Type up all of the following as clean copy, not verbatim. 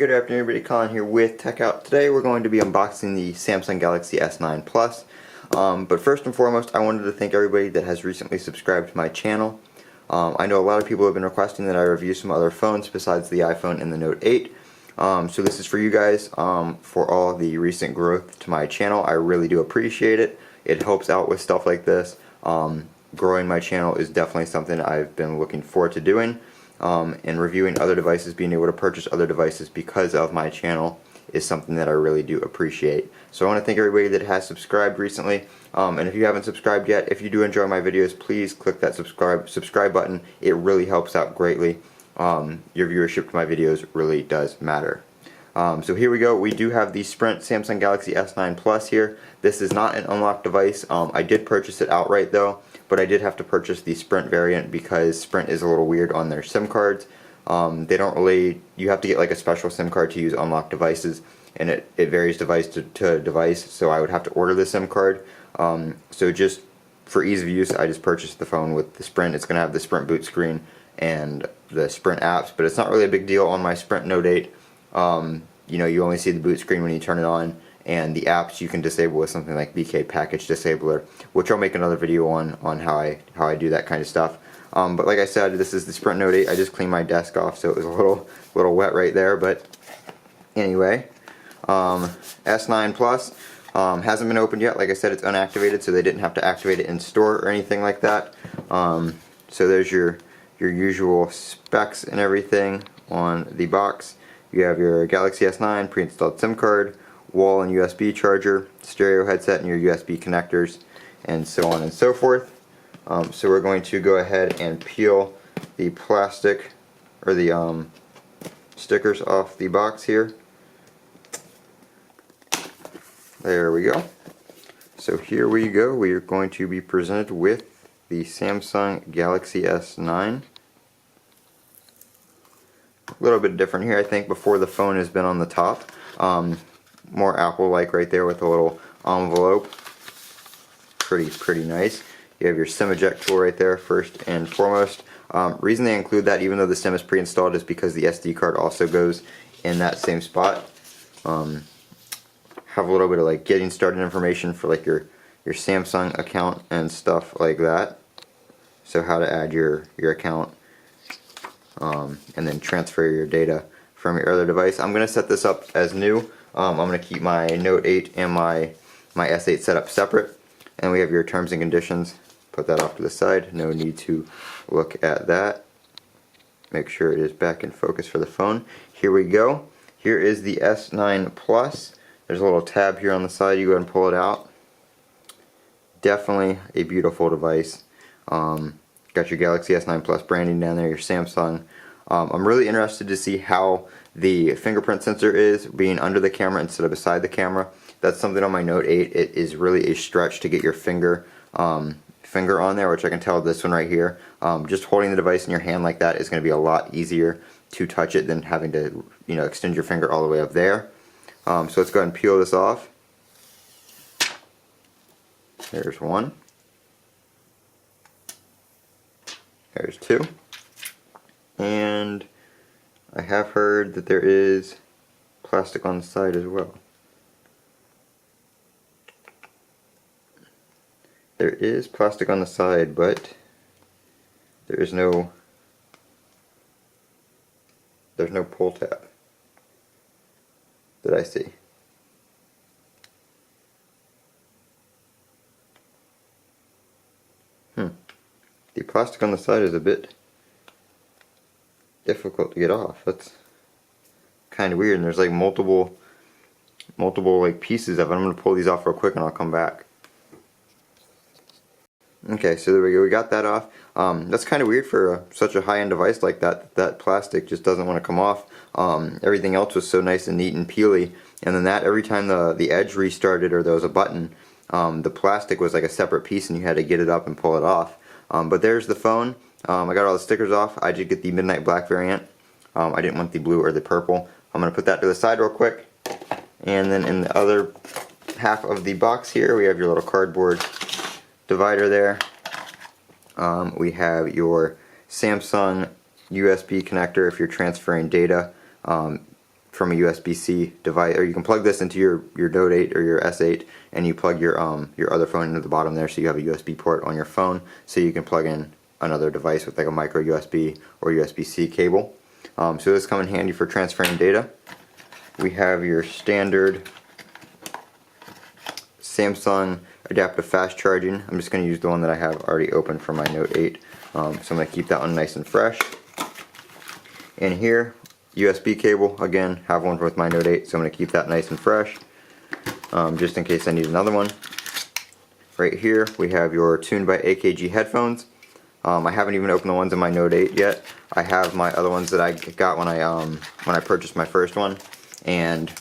Good afternoon everybody, Colin here with Techout. Today we're going to be unboxing the Samsung Galaxy S9 Plus. But first and foremost, I wanted to thank everybody that has recently subscribed to my channel. I know a lot of people have been requesting that I review some other phones besides the iPhone and the Note 8. So this is for you guys, for all the recent growth to my channel. I really do appreciate it. It helps out with stuff like this. Growing my channel is definitely something I've been looking forward to doing. And reviewing other devices, being able to purchase other devices because of my channel is something that I really do appreciate. So I want to thank everybody that has subscribed recently. And if you haven't subscribed yet, if you do enjoy my videos, please click that subscribe button. It really helps out greatly. Your viewership to my videos really does matter. So here we go. We do have the Sprint Samsung Galaxy S9 Plus here. This is not an unlocked device. I did purchase it outright though, but I did have to purchase the Sprint variant because Sprint is a little weird on their SIM cards. They don't really, you have to get like a special SIM card to use unlocked devices, and it varies device to device, so I would have to order the SIM card. So just for ease of use, I just purchased the phone with the Sprint. It's going to have the Sprint boot screen and the Sprint apps, but it's not really a big deal on my Sprint Note 8. You know, you only see the boot screen when you turn it on, and the apps you can disable with something like BK Package Disabler, which I'll make another video on how I do that kind of stuff. But like I said, this is the Sprint Note 8. I just cleaned my desk off, so it was a little wet right there. But anyway, S9 Plus hasn't been opened yet. Like I said, it's unactivated, so they didn't have to activate it in store or anything like that. So there's your usual specs and everything on the box. You have your Galaxy S9 pre-installed SIM card, wall and USB charger, stereo headset, and your USB connectors, and so on and so forth. So we're going to go ahead and peel the plastic or the stickers off the box here. There we go. So here we go. We are going to be presented with the Samsung Galaxy S9. A little bit different here, I think. Before, the phone has been on the top. More Apple-like right there with a little envelope. Pretty nice. You have your SIM eject tool right there, first and foremost. Reason they include that, even though the SIM is pre-installed, is because the SD card also goes in that same spot. Have a little bit of like getting started information for like your Samsung account and stuff like that. So how to add your account. And then transfer your data from your other device. I'm going to set this up as new. I'm going to keep my Note 8 and my S8 set up separate. And we have your terms and conditions. Put that off to the side. No need to look at that. Make sure it is back in focus for the phone. Here we go. Here is the S9 Plus. There's a little tab here on the side. You go ahead and pull it out. Definitely a beautiful device. Got your Galaxy S9 Plus branding down there, your Samsung. I'm really interested to see how the fingerprint sensor is being under the camera instead of beside the camera. That's something on my Note 8. It is really a stretch to get your finger on there, which I can tell this one right here. Just holding the device in your hand like that is going to be a lot easier to touch it than having to, you know, extend your finger all the way up there. So let's go ahead and peel this off. There's one. There's two. And I have heard that there is plastic on the side as well. There is plastic on the side, but there's no pull tab that I see. The plastic on the side is a bit difficult to get off. That's kind of weird, and there's like multiple like pieces of it. I'm going to pull these off real quick and I'll come back. Okay, so there we go. We got that off. That's kind of weird for such a high-end device like that. That plastic just doesn't want to come off. Everything else was so nice and neat and peely, and then that every time the edge restarted or there was a button, the plastic was like a separate piece and you had to get it up and pull it off. But there's the phone. I got all the stickers off. I did get the midnight black variant. I didn't want the blue or the purple. I'm going to put that to the side real quick. And then in the other half of the box here, we have your little cardboard divider there. We have your Samsung USB connector if you're transferring data. from a USB-C device, or you can plug this into your Note 8 or your S8, and you plug your other phone into the bottom there, so you have a USB port on your phone, so you can plug in another device with like a micro USB or USB-C cable. So this comes in handy for transferring data. We have your standard Samsung adaptive fast charging. I'm just going to use the one that I have already open for my Note 8. So I'm going to keep that one nice and fresh. In here, USB cable. Again, have one with my Note 8, so I'm going to keep that nice and fresh, just in case I need another one. Right here, we have your Tuned by AKG headphones. I haven't even opened the ones in my Note 8 yet. I have my other ones that I got when I purchased my first one, and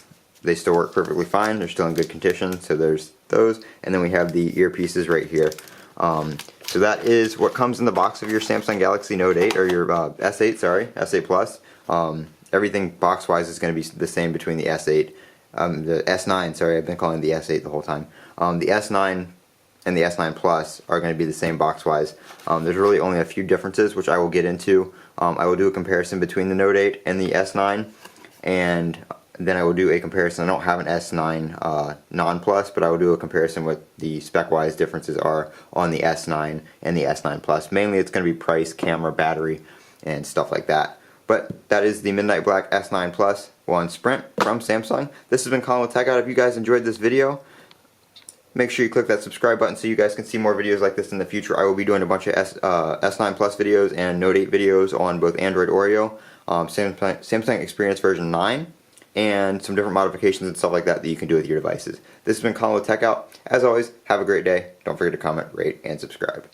they still work perfectly fine. They're still in good condition, so there's those. And then we have the earpieces right here. So that is what comes in the box of your Samsung Galaxy Note 8, or your S8, sorry, S8 Plus. Everything box-wise is going to be the same between the S8, the S9, sorry, I've been calling it the S8 the whole time. The S9 and the S9 Plus are going to be the same box-wise. There's really only a few differences, which I will get into. I will do a comparison between the Note 8 and the S9, and then I will do a comparison. I don't have an S9 non-Plus, but I will do a comparison what the spec-wise differences are on the S9 and the S9 Plus. Mainly it's going to be price, camera, battery, and stuff like that. But that is the Midnight Black S9 Plus on Sprint from Samsung. This has been Colin with Techout. If you guys enjoyed this video, make sure you click that subscribe button so you guys can see more videos like this in the future. I will be doing a bunch of S9 Plus videos and Note 8 videos on both Android Oreo, Samsung Experience version 9, and some different modifications and stuff like that that you can do with your devices. This has been Colin with Techout. As always, have a great day. Don't forget to comment, rate, and subscribe.